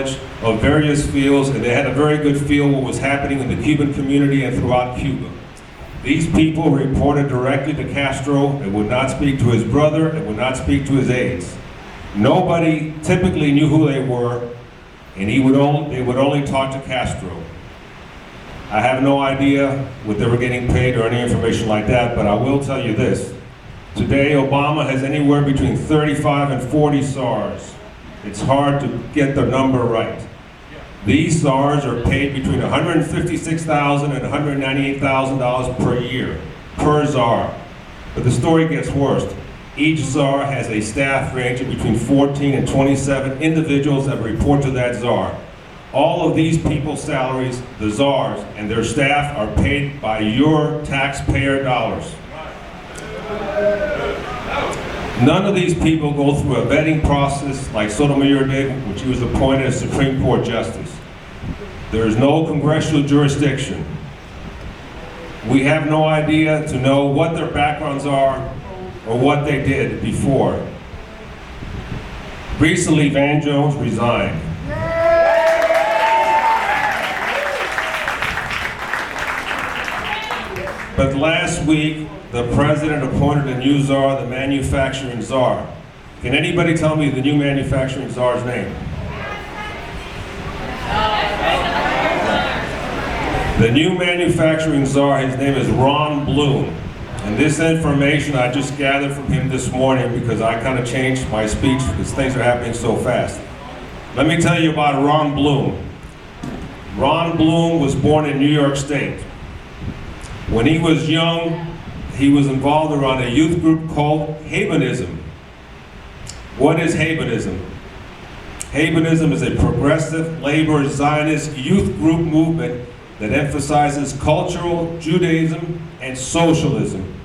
knowledge of various fields, and they had a very good feel what was happening in the Cuban community and throughout Cuba. These people reported directly to Castro and would not speak to his brother and would not speak to his aides. Nobody typically knew who they were, and they would only talk to Castro. I have no idea what they were getting paid or any information like that, but I will tell you this. Today, Obama has anywhere between 35 and 40 SARs. It's hard to get the number right. These SARs are paid between $156,000 and $198,000 per year, per czar. But the story gets worse. Each czar has a staff ranging between 14 and 27 individuals that report to that czar. All of these people's salaries, the czars and their staff, are paid by your taxpayer dollars. None of these people go through a vetting process like Sotomayor did when she was appointed as Supreme Court Justice. There is no congressional jurisdiction. We have no idea to know what their backgrounds are or what they did before. Recently, Van Jones resigned. But last week, the president appointed a new czar, the manufacturing czar. Can anybody tell me the new manufacturing czar's name? The new manufacturing czar, his name is Ron Bloom. And this information I just gathered from him this morning because I kind of changed my speech because things are happening so fast. Let me tell you about Ron Bloom. Ron Bloom was born in New York State. When he was young, he was involved around a youth group called Havenism. What is Havenism? Havenism is a progressive, labor, Zionist youth group movement that emphasizes cultural Judaism and socialism.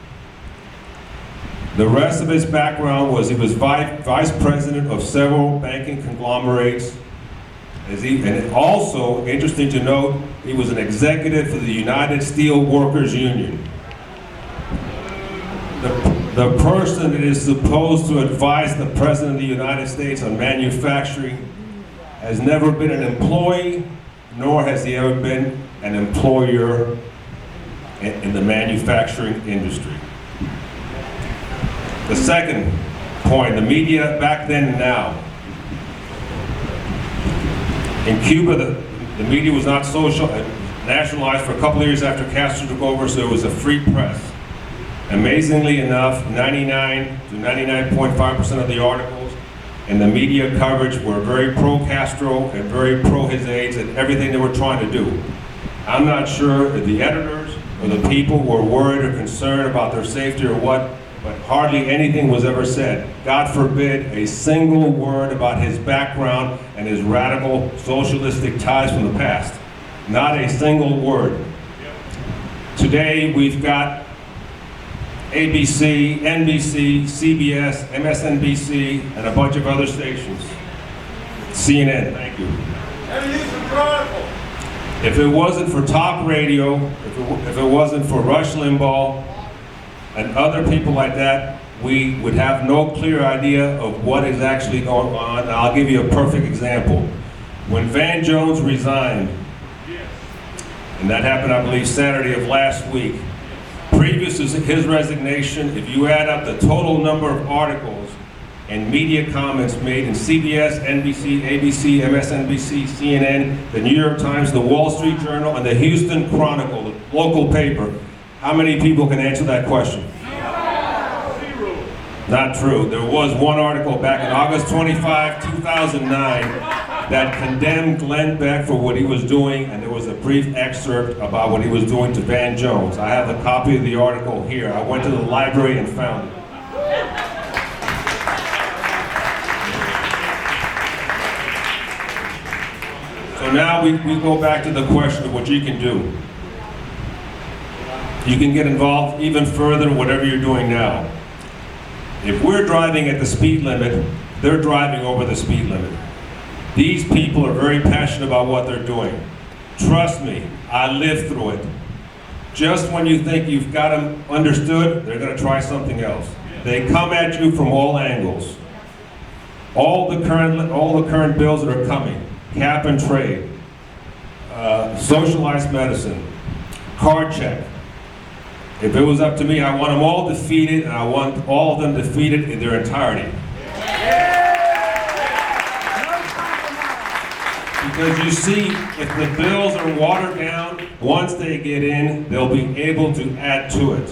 The rest of his background was he was vice president of several banking conglomerates. And also, interesting to note, he was an executive for the United Steel Workers Union. The person that is supposed to advise the President of the United States on manufacturing has never been an employee, nor has he ever been an employer in the manufacturing industry. The second point, the media back then and now. In Cuba, the media was not nationalized for a couple of years after Castro took over, so it was a free press. Amazingly enough, 99 to 99.5% of the articles and the media coverage were very pro-Castro and very pro his aides and everything they were trying to do. I'm not sure if the editors or the people were worried or concerned about their safety or what, but hardly anything was ever said. God forbid a single word about his background and his radical socialistic ties from the past. Not a single word. Today we've got ABC, NBC, CBS, MSNBC, and a bunch of other stations. CNN, thank you. If it wasn't for talk radio, if it wasn't for Rush Limbaugh and other people like that, we would have no clear idea of what is actually going on. And I'll give you a perfect example. When Van Jones resigned, and that happened, I believe, Saturday of last week, previous to his resignation, if you add up the total number of articles and media comments made in CBS, NBC, ABC, MSNBC, CNN, the New York Times, the Wall Street Journal, and the Houston Chronicle, the local paper, how many people can answer that question? Zero. Not true. There was one article back in August 25, 2009 that condemned Glenn Beck for what he was doing, and there was a brief excerpt about what he was doing to Van Jones. I have a copy of the article here. I went to the library and found it. So now we go back to the question of what you can do. You can get involved even further in whatever you're doing now. If we're driving at the speed limit, they're driving over the speed limit. These people are very passionate about what they're doing. Trust me, I lived through it. Just when you think you've got them understood, they're going to try something else. They come at you from all angles. All the current bills that are coming, cap and trade, socialized medicine, card check. If it was up to me, I want them all defeated, and I want all of them defeated in their entirety. Because you see, if the bills are watered down, once they get in, they'll be able to add to it.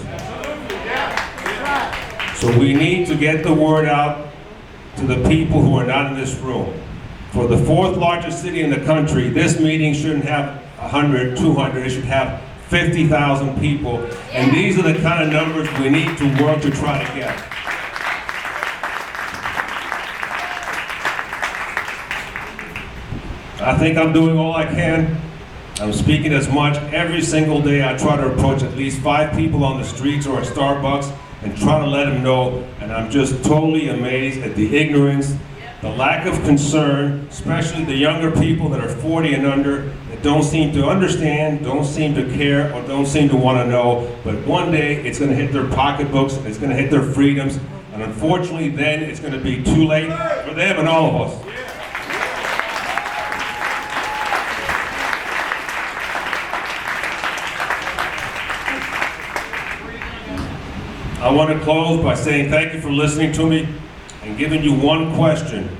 So we need to get the word out to the people who are not in this room. For the fourth largest city in the country, this meeting shouldn't have 100, 200, it should have 50,000 people. And these are the kind of numbers we need to work to try to get. I think I'm doing all I can. I'm speaking as much. Every single day I try to approach at least 5 people on the streets or at Starbucks and try to let them know, and I'm just totally amazed at the ignorance, the lack of concern, especially the younger people that are 40 and under, that don't seem to understand, don't seem to care, or don't seem to want to know. But one day it's going to hit their pocketbooks, it's going to hit their freedoms, and unfortunately then it's going to be too late for them and all of us. I want to close by saying thank you for listening to me and giving you one question,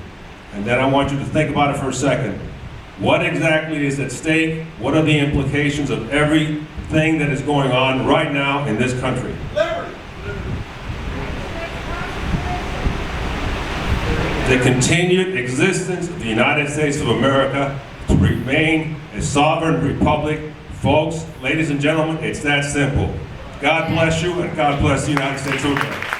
and then I want you to think about it for a second. What exactly is at stake? What are the implications of everything that is going on right now in this country? The continued existence of the United States of America to remain a sovereign republic. Folks, ladies and gentlemen, it's that simple. God bless you, and God bless the United States of America.